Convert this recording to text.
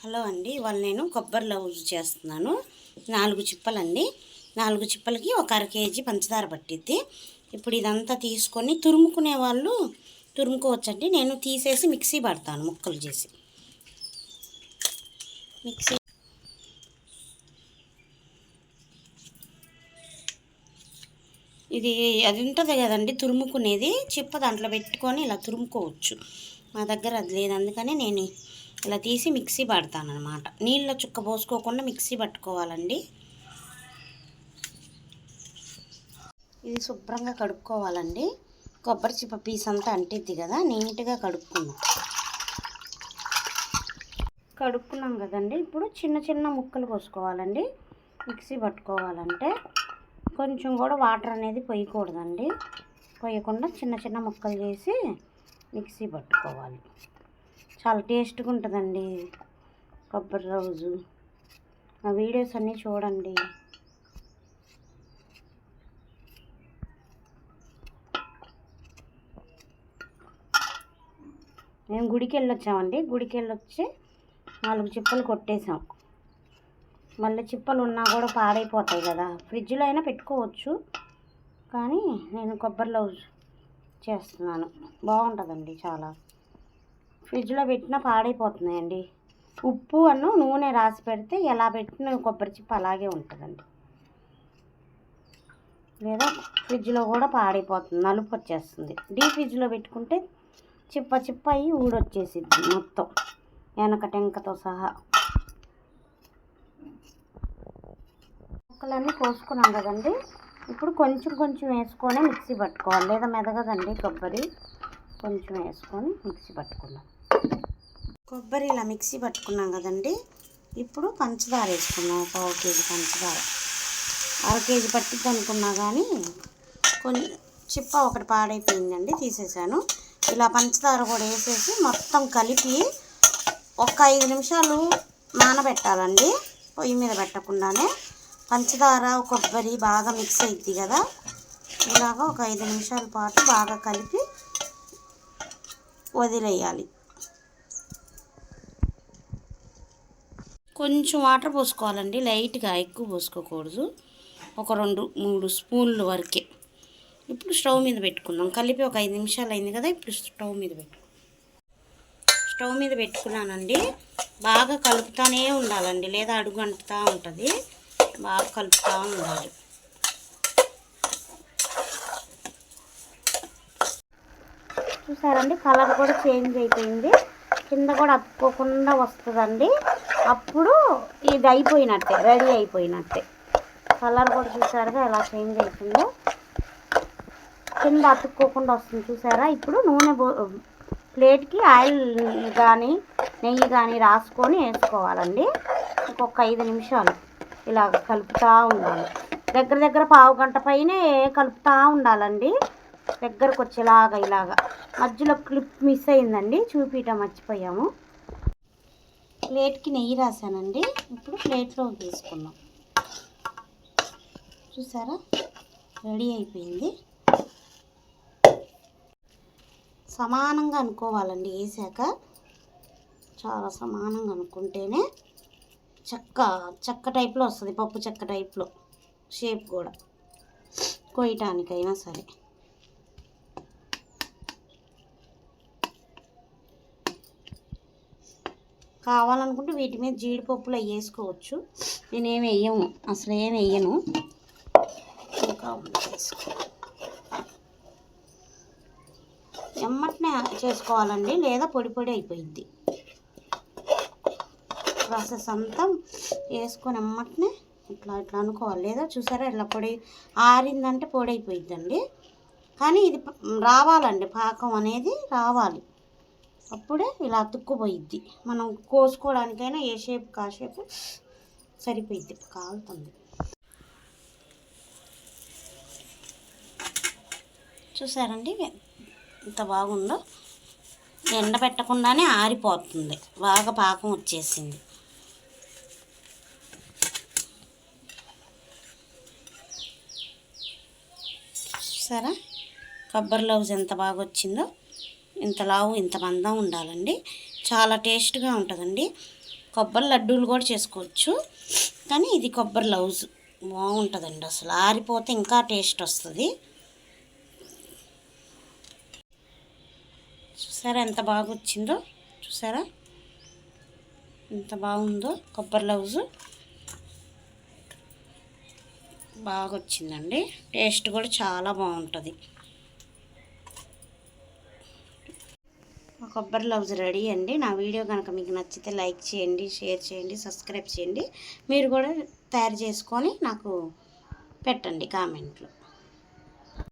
Hello అండి, ఇవాళ నేను కొబ్బరి లౌజ్ చేస్తున్నాను. 4 చిప్పలండి. 4 చిప్పలకి ఒక అర కేజీ పంచదార పట్టిద్ది. ఇప్పుడు ఇదంతా తీసుకొని తురుముకునే వాళ్ళు తురుముకోవచ్చండి. నేను తీసేసి మిక్సీ పడతాను, ముక్కలు చేసి. మిక్సీ ఇది అది ఉంటుంది కదండి, తురుముకునేది చిప్ప దాంట్లో పెట్టుకొని ఇలా తురుముకోవచ్చు. మా దగ్గర అది లేదు, అందుకని నేను ఇలా తీసి మిక్సీ పడతాను అన్నమాట. నీళ్ళ చుక్క పోసుకోకుండా మిక్సీ పట్టుకోవాలండి. ఇది శుభ్రంగా కడుక్కోవాలండి. కొబ్బరి చిప్ప పీస్ అంతా అంటిద్ది కదా, నీట్గా కడుక్కున్నాం కదండి. ఇప్పుడు చిన్న చిన్న ముక్కలు కోసుకోవాలండి. మిక్సీ పట్టుకోవాలంటే కొంచెం కూడా వాటర్ అనేది పోయకూడదండి. పోయకుండా చిన్న చిన్న ముక్కలు చేసి మిక్సీ పట్టుకోవాలి. చాలా టేస్ట్గా ఉంటుందండి కొబ్బరి లౌజు. ఆ వీడియోస్ అన్నీ చూడండి. మేము గుడికి వెళ్ళొచ్చామండి. గుడికి వెళ్ళొచ్చి 4 చిప్పలు కొట్టేసాం. మళ్ళీ చిప్పలు ఉన్నా కూడా పాడైపోతాయి కదా, ఫ్రిడ్జ్లో అయినా పెట్టుకోవచ్చు. కానీ నేను కొబ్బరి లౌజ్ చేస్తున్నాను. బాగుంటుందండి చాలా. ఫ్రిడ్జ్లో పెట్టినా పాడైపోతున్నాయండి. ఉప్పు నూనె రాసి పెడితే ఎలా పెట్టిన కొబ్బరి చిప్ప అలాగే ఉంటుందండి. లేదా ఫ్రిడ్జ్లో కూడా పాడైపోతుంది, నలుపు వచ్చేస్తుంది. డీప్ ఫ్రిడ్జ్లో పెట్టుకుంటే చిప్ప చిప్ప అయ్యి ఊడొచ్చేసిద్ది మొత్తం, వెనక టెంకతో సహా. ముక్కలన్నీ కోసుకున్నాం కదండి. ఇప్పుడు కొంచెం కొంచెం వేసుకొని మిక్సీ పట్టుకోవాలి, లేదా మెదగదండి కొబ్బరి. కొంచెం వేసుకొని మిక్సీ పట్టుకున్నాం. కొబ్బరి ఇలా మిక్సీ పట్టుకున్నాం కదండి. ఇప్పుడు పంచదార వేసుకున్నాం. 1/4 కేజీ పంచదార. అర కేజీ పట్టిద్ది అనుకున్నా కానీ కొన్ని చిప్ప ఒకటి పాడైపోయిందండి, తీసేసాను. ఇలా పంచదార కూడా వేసేసి మొత్తం కలిపి ఒక 5 నిమిషాలు నానబెట్టాలండి. పొయ్యి మీద పెట్టకుండానే. పంచదార కొబ్బరి బాగా మిక్స్ అయ్యిద్ది కదా, ఇలాగ ఒక 5 నిమిషాల పాటు బాగా కలిపి వదిలేయాలి. కొంచెం వాటర్ పోసుకోవాలండి, లైట్గా, ఎక్కువ పోసుకోకూడదు. ఒక 2-3 స్పూన్లు వరకే. ఇప్పుడు స్టవ్ మీద పెట్టుకుందాం. కలిపి ఒక 5 నిమిషాలు అయింది కదా. ఇప్పుడు స్టవ్ మీద పెట్టుకున్నానండి. బాగా కలుపుతూనే ఉండాలండి, లేదా అడుగు అంటుతూ ఉంటుంది. బాగా కలుపుతూ ఉండాలి. చూసారండి, కలర్ కూడా చేంజ్ అయిపోయింది. కింద కూడా అతుక్కోకుండా వస్తుందండి. అప్పుడు ఇది అయిపోయినట్టే, రెడీ అయిపోయినట్టే. కలర్ కూడా చూసారుగా ఎలా చేంజ్ అవుతుందో. కింద అతుక్కోకుండా వస్తుంది చూసారా. ఇప్పుడు నూనె ప్లేట్కి ఆయిల్ కానీ నెయ్యి కానీ రాసుకొని వేసుకోవాలండి. ఇంకొక 5 నిమిషాలు ఇలా కలుపుతూ ఉండాలి. దగ్గర పావు గంట పైనే కలుపుతూ ఉండాలండి, దగ్గరకు వచ్చేలాగా. ఇలాగా మధ్యలో క్లిప్ మిస్ అయిందండి, చూపించడం మర్చిపోయాము. ప్లేట్కి నెయ్యి రాసానండి. ఇప్పుడు ప్లేట్లో తీసుకున్నాం. చూసారా, రెడీ అయిపోయింది. సమానంగా అనుకోవాలండి. వేసాక చాలా సమానంగా అనుకుంటేనే చెక్క టైప్లో వస్తుంది, పప్పు చెక్క టైప్లో షేప్ కూడా, కొయ్యటానికైనా సరే. కావాలనుకుంటే వీటి మీద జీడిపప్పులు అవి వేసుకోవచ్చు. నేనేమి వేయను, అసలు ఏమి వేయను. ఇంకా ఎమ్మటనే చేసుకోవాలండి, లేదా పొడి పొడి అయిపోయింది. ప్రాసెస్ అంతా వేసుకొని ఎమ్మటనే ఇట్లా అనుకోవాలి. లేదా చూసారా, ఇట్లా పొడి ఆరిందంటే పొడి అయిపోయిద్దండి. కానీ ఇది రావాలండి, పాకం అనేది రావాలి. అప్పుడే ఇలా అతుక్కుపోయిద్ది. మనం కోసుకోవడానికైనా ఏ షేప్ కాసేపు సరిపోయిద్ది. కాలుతుంది. చూసారండి ఎంత బాగుందో. ఎండబెట్టకుండానే ఆరిపోతుంది, బాగా పాకం వచ్చేసింది. చూసారా కొబ్బరి లౌజ్ ఎంత బాగా వచ్చిందో. ఇంత లావు ఇంత మందం ఉండాలండి. చాలా టేస్ట్గా ఉంటుందండి. కొబ్బరి లడ్డూలు కూడా చేసుకోవచ్చు, కానీ ఇది కొబ్బరి లౌజ్ బాగుంటుందండి. అసలు ఆరిపోతే ఇంకా టేస్ట్ వస్తుంది. చూసారా ఎంత బాగా వచ్చిందో, చూసారా ఎంత బాగుందో. కొబ్బరి లౌజు బాగా వచ్చిందండి. టేస్ట్ కూడా చాలా బాగుంటుంది. కొబ్బరి లౌజ్ రెడీ అండి. నా వీడియో కనుక మీకు నచ్చితే లైక్ చేయండి, షేర్ చేయండి, సబ్స్క్రైబ్ చేయండి. మీరు కూడా తయారు చేసుకొని నాకు పెట్టండి కామెంట్లో.